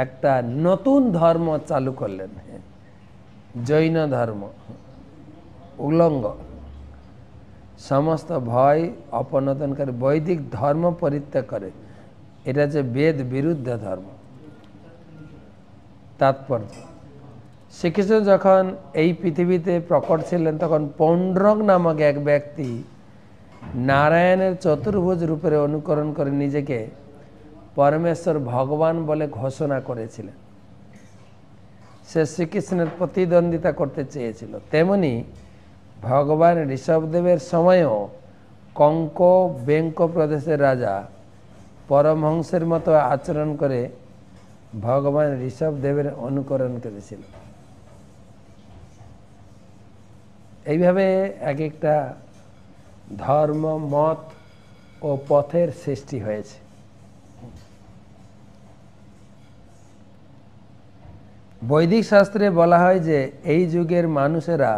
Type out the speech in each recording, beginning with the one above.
একটা নতুন ধর্ম চালু করলেন, জৈন ধর্ম। উলঙ্গ সমস্ত ভয় অপনতনকারী বৈদিক ধর্ম পরিত্যাগ করে, এটা যে বেদ বিরুদ্ধ ধর্ম। তাৎপর্য, শ্রীকৃষ্ণ যখন এই পৃথিবীতে প্রকট ছিলেন তখন পৌণ্ড্রক নামক এক ব্যক্তি নারায়ণের চতুর্ভুজ রূপের অনুকরণ করে নিজেকে পরমেশ্বর ভগবান বলে ঘোষণা করেছিলেন। সে শ্রীকৃষ্ণের প্রতিদ্বন্দ্বিতা করতে চেয়েছিল। তেমনি ভগবান ঋষভদেবের সময়ও কঙ্ক বেঙ্ক প্রদেশের রাজা পরমহংসের মতো আচরণ করে ভগবান ঋষভদেবের অনুকরণ করেছিল। এইভাবে এক একটা ধর্ম, মত ও পথের সৃষ্টি হয়েছে। বৈদিক শাস্ত্রে বলা হয় যে এই যুগের মানুষেরা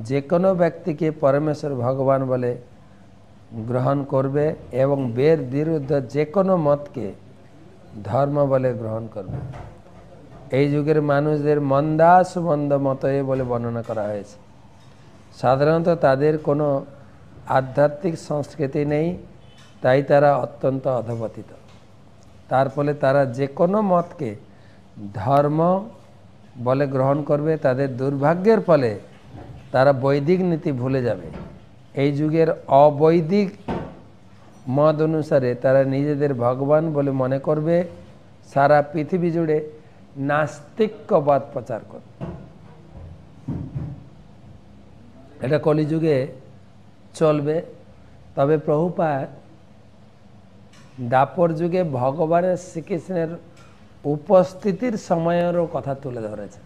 যে কোনো ব্যক্তিকে পরমেশ্বর ভগবান বলে গ্রহণ করবে এবং বেদ বিরুদ্ধ যে কোনো মতকে ধর্ম বলে গ্রহণ করবে। এই যুগের মানুষদের মন্দাসুমন্দ মতয়ে বলে বর্ণনা করা হয়েছে। সাধারণত তাদের কোনো আধ্যাত্মিক সংস্কৃতি নেই, তাই তারা অত্যন্ত অধঃপতিত। তার ফলে তারা যে কোনো মতকে ধর্ম বলে গ্রহণ করবে। তাদের দুর্ভাগ্যের ফলে তারা বৈদিক নীতি ভুলে যাবে। এই যুগের অবৈদিক মত অনুসারে তারা নিজেদের ভগবান বলে মনে করবে, সারা পৃথিবী জুড়ে নাস্তিক্যবাদ প্রচার করবে। এটা কলিযুগে চলবে। তবে প্রভুপাদ দাপর যুগে ভগবানের শ্রীকৃষ্ণের উপস্থিতির সময়েরও কথা তুলে ধরেছে,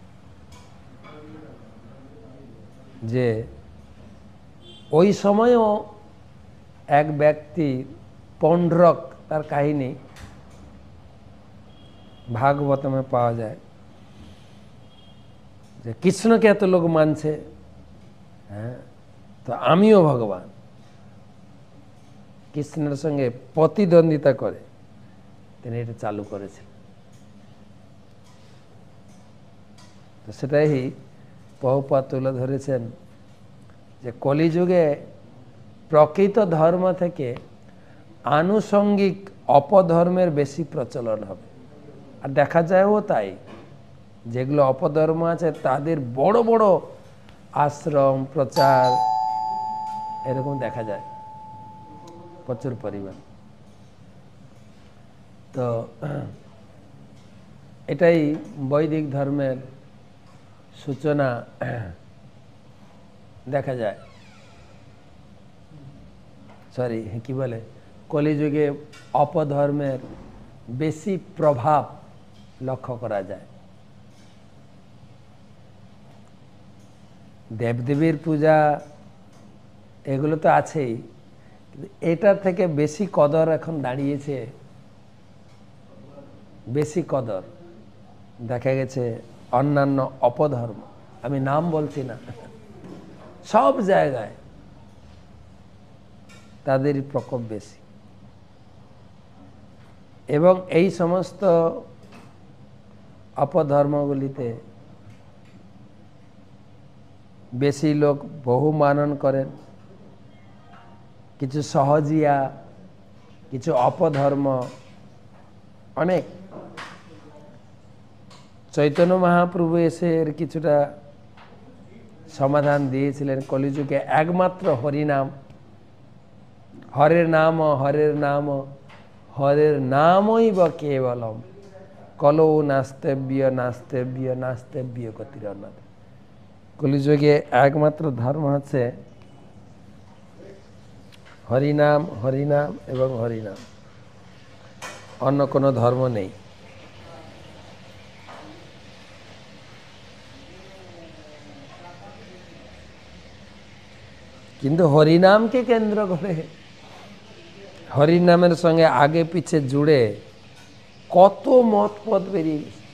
যে ওই সময়ও এক ব্যক্তি পৌণ্ড্রক, তার কাহিনী ভাগবতমে পাওয়া যায়, যে কৃষ্ণকে এত লোক মানছে, হ্যাঁ, তো আমিও ভগবান। কৃষ্ণের সঙ্গে প্রতিদ্বন্দ্বিতা করে তিনি এটা চালু করেছিলেন। তো সেটাই প্রভুপাদ তুলে ধরেছেন যে কলিযুগে প্রকৃত ধর্ম থেকে আনুষঙ্গিক অপধর্মের বেশি প্রচলন হবে। আর দেখা যায়ও তাই, যেগুলো অপধর্ম আছে তাদের বড় বড় আশ্রম প্রচার এরকম দেখা যায় প্রচুর পরিমাণ। তো এটাই বৈদিক ধর্মের সূচনা দেখা যায়। কি বলে, কলিযুগে অপধর্মের বেশি প্রভাব লক্ষ্য করা যায়। দেবদেবীর পূজা এগুলো তো আছেই, কিন্তু এটার থেকে বেশি কদর এখন দাঁড়িয়েছে। বেশি কদর দেখা গেছে অন্যান্য অপধর্ম, আমি নাম বলছি না, সব জায়গায় তাদেরই প্রকোপ বেশি। এবং এই সমস্ত অপধর্মগুলিতে বেশি লোক বহু মানন করেন। কিছু সহজিয়া, কিছু অপধর্ম, অনেক। চৈতন্য মহাপ্রভু এসে এর কিছুটা সমাধান দিয়েছিলেন। কলিযুগে একমাত্র হরিনাম, হরের নাম হরের নাম হরের নামই বা কেবলম, কলৌ নাস্তেব্য নাস্তেব্য নাস্তেব্য গতিরন্নতি। কলিযুগে একমাত্র ধর্ম হচ্ছে হরিনাম, হরিনাম এবং হরিনাম, অন্য কোনো ধর্ম নেই। কিন্তু হরিনামকে কেন্দ্র করে, হরিনামের সঙ্গে আগে পিছে জুড়ে কত মত পথ বেরিয়ে গেছে।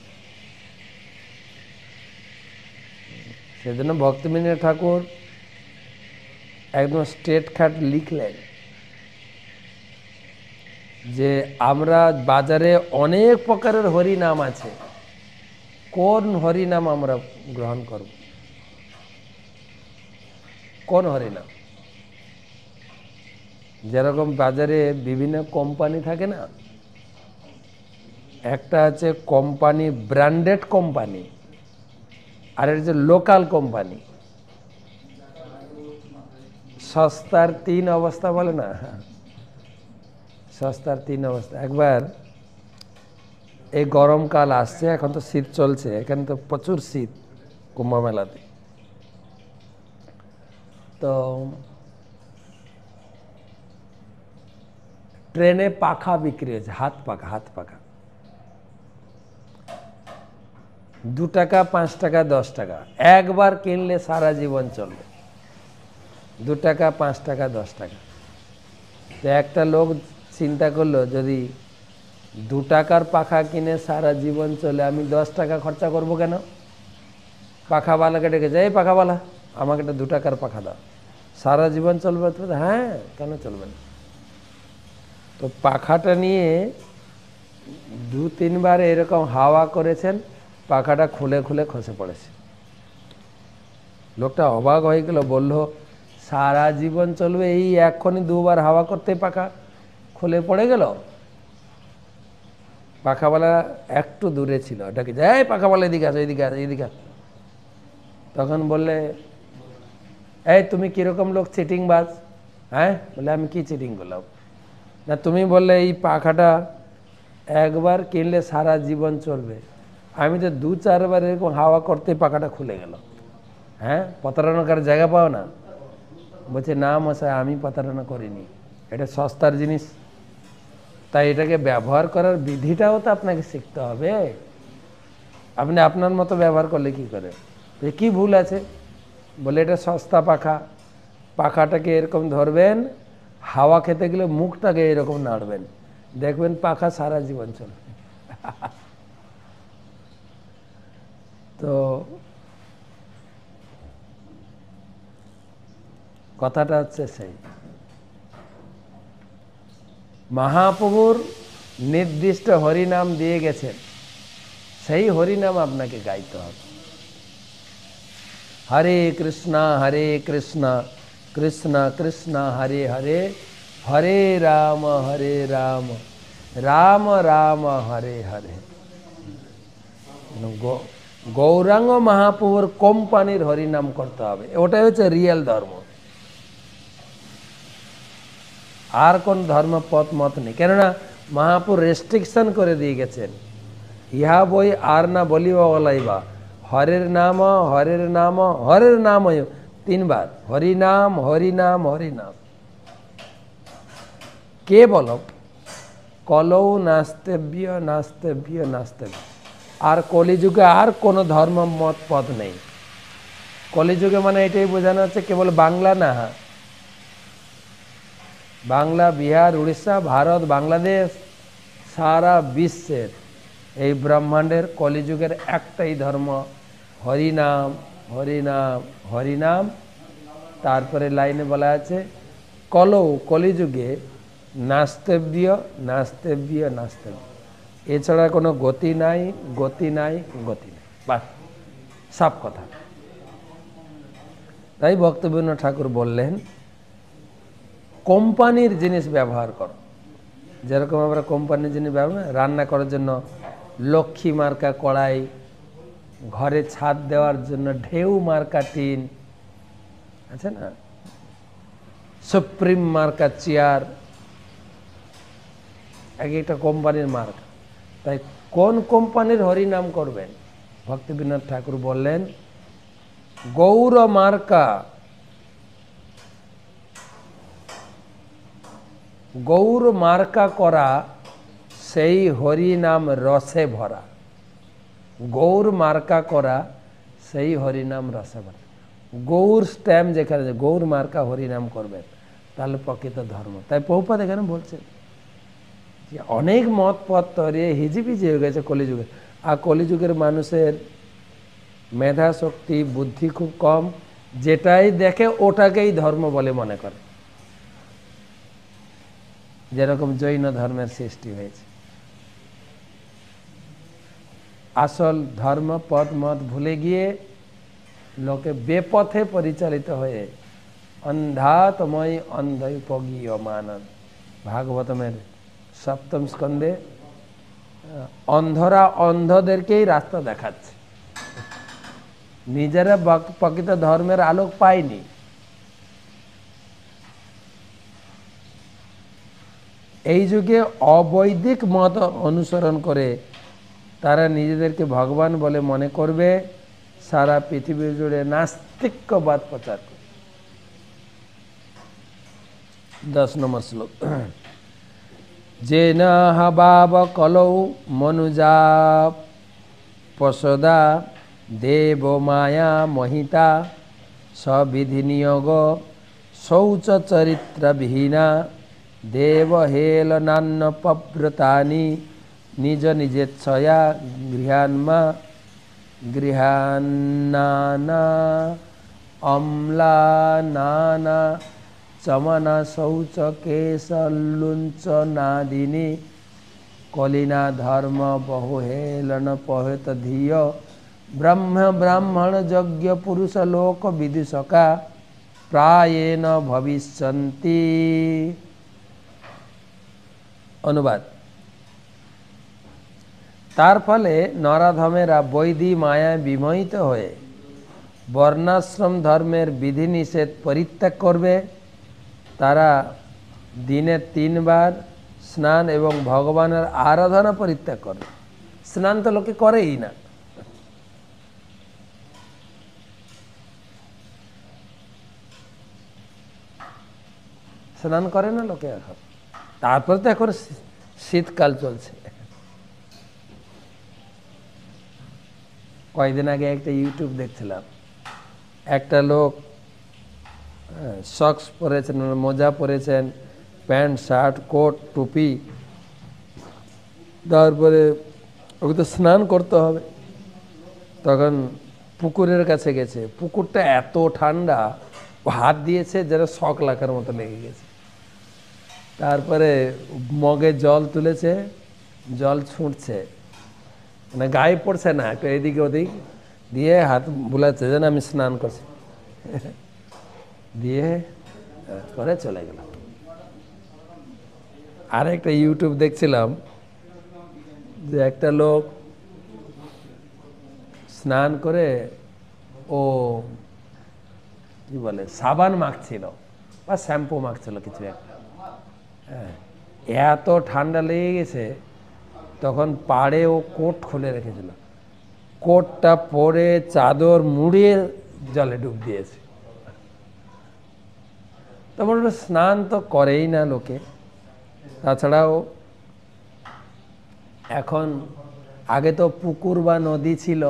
সেজন্য ভক্তিবিনোদ ঠাকুর একদম স্ট্রেট খাট লিখলেন যে আমরা বাজারে অনেক প্রকারের হরি নাম আছে, কোন হরি নাম আমরা গ্রহণ করব? কোন হরি নাম? যেরকম বাজারে বিভিন্ন কোম্পানি থাকে না, একটা আছে কোম্পানি, ব্র্যান্ডেড কোম্পানি, আর একটা হচ্ছে লোকাল কোম্পানি। সস্তার তিন অবস্থা বলে না, সস্তার তিন অবস্থা। একবার এই গরমকাল আসছে, এখন তো শীত চলছে, এখানে তো প্রচুর শীত কুম্ভ মেলাতে। তো ট্রেনে পাখা বিক্রি হয়েছে, হাত পাখা, হাত পাখা 2 টাকা, 5 টাকা, 10 টাকা। একবার কিনলে সারা জীবন চলবে। 2 টাকা, 5 টাকা, 10 টাকা। তো একটা লোক চিন্তা করলো, যদি 2 টাকার পাখা কিনে সারা জীবন চলে, আমি 10 টাকা খরচা করব কেন? পাখাওয়ালাকে ডেকেছে, এই পাখাওয়ালা, আমাকে একটা 2 টাকার পাখা দাও, সারা জীবন চলবে তো? হ্যাঁ, কেন চলবে না? তো পাখাটা নিয়ে 2-3 বার এরকম হাওয়া করেছেন, পাখাটা খুলে খুলে খসে পড়েছে। লোকটা অবাক হয়ে গেল, বলল সারা জীবন চলবে, এই এক্ষুনি 2 বার হাওয়া করতে পাখা খুলে পড়ে গেল। পাখাওয়ালা একটু দূরে ছিল, ওটাকে যাই পাখাওয়ালা, এদিকে আসো, এদিকে আসো, এদিকে আসো। তখন বললে, এই তুমি কিরকম লোক, চিটিংবাজ? হ্যাঁ, বলে আমি কি চিটিং করলাম? না, তুমি বললে এই পাখাটা একবার কিনলে সারা জীবন চলবে, আমি তো 2-4 বার এরকম হাওয়া করতে পাখাটা খুলে গেল। হ্যাঁ, প্রতারণার জায়গা পাও না? বলছে, না মশাই, আমি প্রতারণা করিনি, এটা সস্তার জিনিস, তাই এটাকে ব্যবহার করার বিধিটাও তো আপনাকে শিখতে হবে। আপনি আপনার মতো ব্যবহার করলে কি করে? কি ভুল আছে? বলে, এটা সস্তা পাখা, পাখাটাকে এরকম ধরবেন, হাওয়া খেতে গেলে মুখটাকে এরকম নাড়বেন, দেখবেন পাখা সারা জীবন চলবে। তো কথাটা হচ্ছে সেই, মহাপ্রভুর নির্দিষ্ট হরিনাম দিয়ে গেছেন, সেই হরিনাম আপনাকে গাইতে হবে। হরে কৃষ্ণ কৃষ্ণ কৃষ্ণ হরে হরে, হরে রাম রাম রাম হরে হরে। গৌরাঙ্গ মহাপ্রভুর কোম্পানির হরিনাম করতে হবে, ওটাই হচ্ছে রিয়েল ধর্ম। আর কোন ধর্ম পথ মত নেই, কেননা মহাপ্রভু রেস্ট্রিকশন করে দিয়ে গেছেন, ইহা বই আর না বলিবা বলাইবা, হরের নাম হরের নাম হরের নাম 3 বার, হরিনাম হরিনাম হরিনাম। কে বল কলৌ নাস্তেব্য নাস্তেব্য নাস্তেব্য। আর কলিযুগে আর কোনো ধর্ম মত পথ নেই। কলিযুগে মানে এটাই বোঝানো হচ্ছে কেবল বাংলা না, বাংলা, বিহার, উড়িষ্যা, ভারত, বাংলাদেশ, সারা বিশ্বের এই ব্রহ্মাণ্ডের কলিযুগের একটাই ধর্ম, হরিনাম হরিনাম হরিনাম। তারপরে লাইনে বলা আছে, কলৌ কলিযুগে নাস্তেব্য নাস্তেব্য নাস্তেব্য, এছাড়া কোনো গতি নাই, গতি নাই, গতি নাই, বাস, সব কথা। তাই ভক্তবীন্দ্র ঠাকুর বললেন, কোম্পানির জিনিস ব্যবহার করো। যেরকম আমরা কোম্পানির জিনিস ব্যবহার, রান্না করার জন্য লক্ষ্মী মার্কা কড়াই, ঘরে ছাদ দেওয়ার জন্য ঢেউ মার্কা টিন আছে না, সুপ্রিম মার্কা চেয়ার, এক একটা কোম্পানির মার্কা। তাই কোন কোম্পানির হরিনাম করবেন? ভক্তিবিনোদ ঠাকুর বললেন, গৌর মার্কা, গৌর মার্কা করা সেই হরিনাম রসে ভরা। গৌর মার্কা করা সেই হরিনাম রসে ভরা। গৌর স্ট্যাম্প যেখানে, গৌর মার্কা হরিনাম করবেন, তাহলে প্রকৃত ধর্ম। তাই প্রভুপাদ এখানে বলছেন যে অনেক মত পথ তৈরি হিজিবিজি হয়ে গেছে কলিযুগে। আর কলিযুগের মানুষের মেধা শক্তি বুদ্ধি খুব কম, যেটাই দেখে ওটাকেই ধর্ম বলে মনে করে। যেরকম জৈন ধর্মের সৃষ্টি হয়েছে। আসল ধর্ম পদ মত ভুলে গিয়ে লোকে বেপথে পরিচালিত হয়ে অন্ধাতময় অন্ধপগীয় মানন, ভাগবতমের সপ্তম স্কন্ধে অন্ধরা অন্ধদেরকেই রাস্তা দেখাচ্ছে, নিজেরা প্রকৃত ধর্মের আলোক পায়নি। এই যুগে অবৈদিক মত অনুসরণ করে তারা নিজেদেরকে ভগবান বলে মনে করবে, সারা পৃথিবী জুড়ে নাস্তিক্যবাদ প্রচার করবে। 10 নম্বর শ্লোক। যেন হাবাব কলৌ মনুজা পশদা দেব মায়া মহিতা সবিধি নিয়োগ শৌচ চরিত্র বিহীনা দেব হেলনান্ন পব্রতানি নিজ নিজেচ্ছয়া গৃহান্মা গৃহান্নানা অম্লা নানা চমনা শৌচ কেশলুঞ্চ নাদিনী কলিনা ধর্ম বহু হেলন পহেত ধিয় ব্রহ্ম ব্রাহ্মণ যজ্ঞ পুরুষ লোক বিদুষকা প্রায়েণ ভবিষ্যন্তি। অনুবাদ। তার ফলে নরাধমেরা বৈধি মায়ায় বিমোহিত হয়ে বর্ণাশ্রম ধর্মের বিধিনিষেধ পরিত্যাগ করবে। তারা দিনে 3 বার স্নান এবং ভগবানের আরাধনা পরিত্যাগ করবে। স্নান তো লোকে করেই না। স্নান করে না লোকে এখন। তারপরে তো এখন শীতকাল চলছে। কয়েকদিন আগে একটা ইউটিউব দেখছিলাম, একটা লোক সক্স পরেছেন, মোজা পরেছেন, প্যান্ট শার্ট কোট টুপি, তারপরে ওকে তো স্নান করতে হবে। তখন পুকুরের কাছে গেছে, পুকুরটা এত ঠান্ডা, ও হাত দিয়েছে যেন শক লাগার মতো লেগে গেছে। তারপরে মগে জল তুলেছে, জল ছুঁটছে, মানে গায়ে পড়ছে না, একটু এদিকে ওদিক দিয়ে হাত বুলাচ্ছে যেন আমি স্নান করছি, দিয়ে করে চলে গেলাম। আর একটা ইউটিউব দেখছিলাম যে একটা লোক স্নান করে ও কি বলে সাবান মাখছিল বা শ্যাম্পু মাখছিল কিছু একটা, এত ঠান্ডা লেগে গেছে, তখন পাড়ে ও কোট খুলে রেখেছিল, কোটটা পরে চাদর মুড়িয়ে জলে ডুব দিয়েছে। তখন স্নান তো করেই না লোকে। তাছাড়াও এখন, আগে তো পুকুর বা নদী ছিল,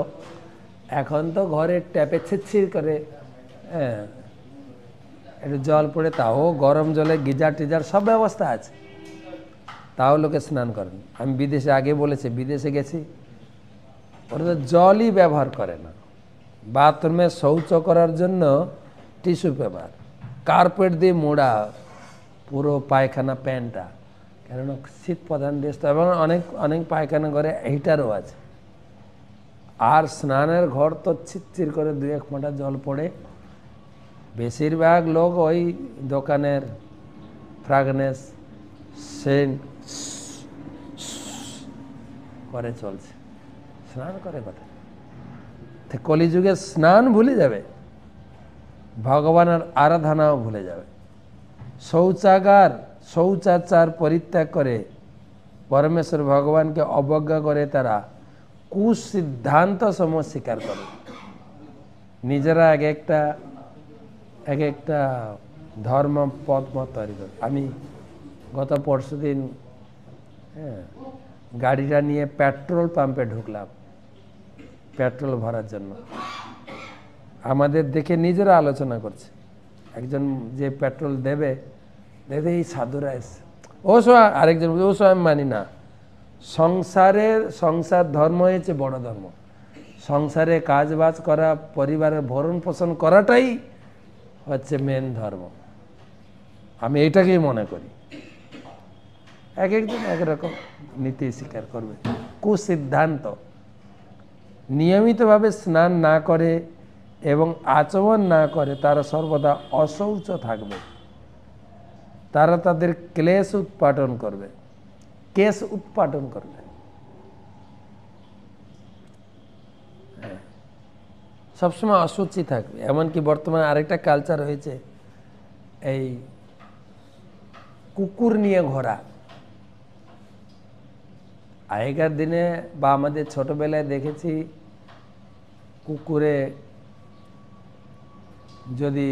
এখন তো ঘরে ট্যাপে ছিটছিট করে একটু জল পড়ে, তাও গরম জলে গিজার টিজার সব ব্যবস্থা আছে, তাও লোকে স্নান করেন। আমি বিদেশে আগে বলেছি, বিদেশে গেছি, ওরা তো জলই ব্যবহার করে না। বাথরুমে শৌচ করার জন্য টিস্যু পেপার, কার্পেট দিয়ে মোড়া পুরো পায়খানা প্যান্টটা, কেননা শীত প্রধান দেশ তো, এবং অনেক অনেক পায়খানা ঘরে হিটারও আছে। আর স্নানের ঘর তো ছিটচির করে 2-1 ফোঁটা জল পড়ে। বেশিরভাগ লোক ওই দোকানের ফ্রাগনেন্স সেন্ট করে চলছে, স্নান করে কথা। কলিযুগে স্নান ভুলে যাবে, ভগবানের আরাধনাও ভুলে যাবে। শৌচাগার শৌচাচার পরিত্যাগ করে পরমেশ্বর ভগবানকে অবজ্ঞা করে তারা কুসিদ্ধান্ত সমূহ স্বীকার করে। নিজেরা এক একটা ধর্ম পথ মত তৈরি করে। আমি গত পরশুদিন গাড়িটা নিয়ে পেট্রোল পাম্পে ঢুকলাম পেট্রোল ভরার জন্য। আমাদের দেখে নিজেরা আলোচনা করছে, একজন যে পেট্রোল দেবে দেখে এই সাধুরা এসছে, ও সব আরেকজন ও সব আমি মানি না। সংসার ধর্ম হয়েছে বড় ধর্ম। সংসারে কাজ বাজ করা, পরিবারের ভরণ পোষণ করাটাই হচ্ছে মেন ধর্ম, আমি এটাকেই মনে করি। এক একজন এক রকম নীতি স্বীকার করবে। কুসিদ্ধান্ত, নিয়মিতভাবে স্নান না করে এবং আচমন না করে তারা সর্বদা অশৌচ থাকবে। তারা তাদের ক্লেশ উৎপাদন করবে, কেশ উৎপাদন করবে। সবসময় অসুচি থাকবে। এমনকি বর্তমানে আরেকটা কালচার হয়েছে, এই কুকুর নিয়ে ঘোরা। আগেকার দিনে বা আমাদের ছোটবেলায় দেখেছি, কুকুরে যদি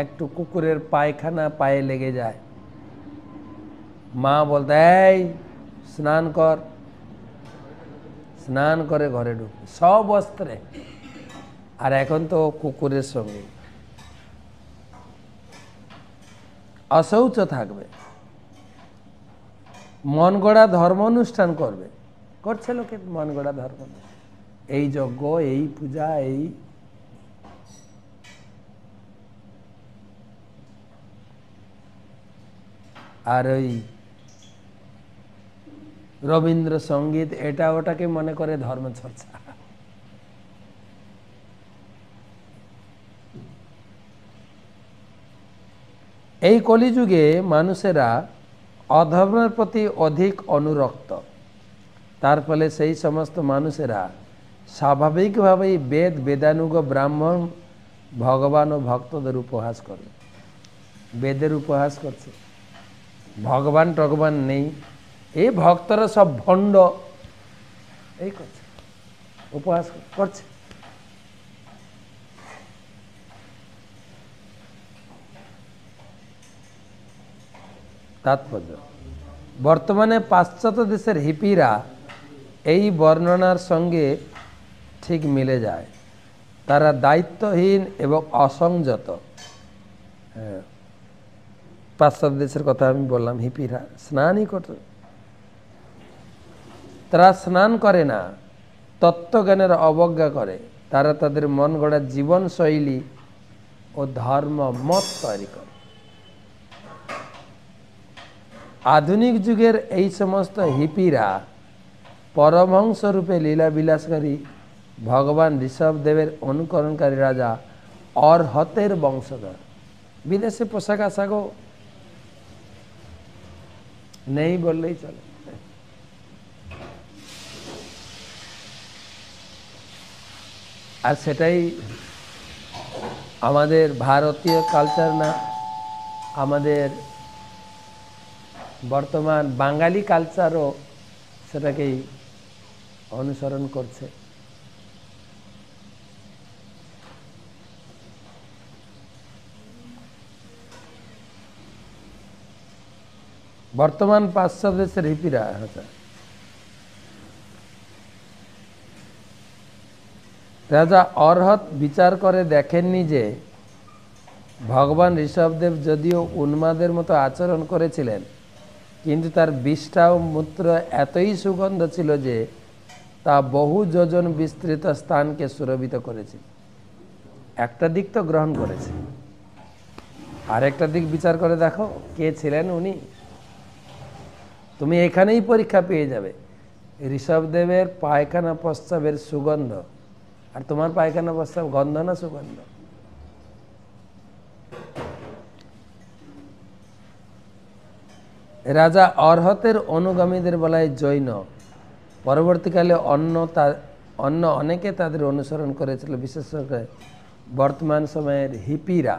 একটু কুকুরের পায়খানা পায়ে লেগে যায়, মা বলতে এই স্নান কর, স্নান করে ঘরে ঢুকবে সব বস্ত্রে। আর এখন তো কুকুরের সঙ্গে অশৌচ থাকবে, মন গড়া ধর্ম অনুষ্ঠান করবে। করছে লোকে মন গড়া ধর্ম, এই যজ্ঞ, এই পূজা, এই আর ওই রবীন্দ্রসঙ্গীত, এটা ওটাকে মনে করে ধর্ম চর্চা। এই কলিযুগে মানুষেরা অধর্মের প্রতি অধিক অনুরক্ত। তার ফলে সেই সমস্ত মানুষেরা স্বাভাবিকভাবেই বেদ, বেদানুগ, ব্রাহ্মণ, ভগবান ও ভক্তদের উপহাস করে। বেদের উপহাস করছে, ভগবান টগবান নেই, এই ভক্তরা সব ভণ্ড, এই করছে, উপহাস করছে। তাৎপর্য, বর্তমানে পাশ্চাত্য দেশের হিপিরা এই বর্ণনার সঙ্গে ঠিক মিলে যায়। তারা দায়িত্বহীন এবং অসংযত। হ্যাঁ, পাশ্চাত্য দেশের কথা আমি বললাম, হিপিরা স্নানই করত। তারা স্নান করে না, তত্ত্বজ্ঞানের অবজ্ঞা করে। তারা তাদের মন গড়া জীবনশৈলী ও ধর্ম মত তৈরি করে। আধুনিক যুগের এই সমস্ত হিপিরা পরমহংস রূপে লীলা বিলাসকারী ভগবান ঋষভদেবের অনুকরণকারী রাজা অর্হতের বংশধর। বিদেশে পোশাক আশাকও নেই বললেই চলে। আর সেটাই আমাদের ভারতীয় কালচার না, আমাদের বর্তমান বাঙালি কালচারও সেটাকেই অনুসরণ করছে। বর্তমান পাশ্চাত্য দেশের হিপিরা রাজা অর্হত বিচার করে দেখেননি যে ভগবান ঋষভদেব যদিও উন্মাদের মতো আচরণ করেছিলেন, কিন্তু তার বিষ্ঠা ও মূত্র এতই সুগন্ধ ছিল যে তা বহু যোজন বিস্তৃত স্থানকে সুরভিত করেছিল। একটা দিক তো গ্রহণ করেছে, আর একটা দিক বিচার করে দেখো কে ছিলেন উনি। তুমি এখানেই পরীক্ষা পেয়ে যাবে। ঋষভদেবের পায়খানা প্রস্রাবের সুগন্ধ আর তোমার পায়খানা প্রস্রাব গন্ধ না সুগন্ধ? রাজা অর্হতের অনুগামীদের বলা হয় জৈন। পরবর্তীকালে অন্য অনেকে তাদের অনুসরণ করেছিল, বিশেষ করে বর্তমান সময়ের হিপিরা,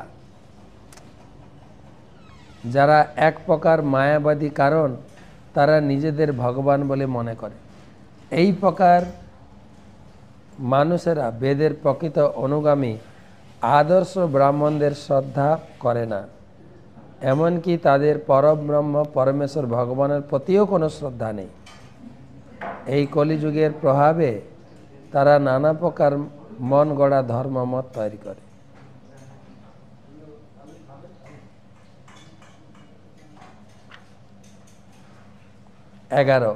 যারা এক প্রকার মায়াবাদী, কারণ তারা নিজেদের ভগবান বলে মনে করে। এই প্রকার মানুষেরা বেদের প্রকৃত অনুগামী আদর্শ ব্রাহ্মণদের শ্রদ্ধা করে না, এমনকি তাদের পরব্রহ্ম পরমেশ্বর ভগবানের প্রতিও কোনো শ্রদ্ধা নেই। এই কলিযুগের প্রভাবে তারা নানা প্রকার মন গড়া ধর্মমত তৈরি করে। এগারো,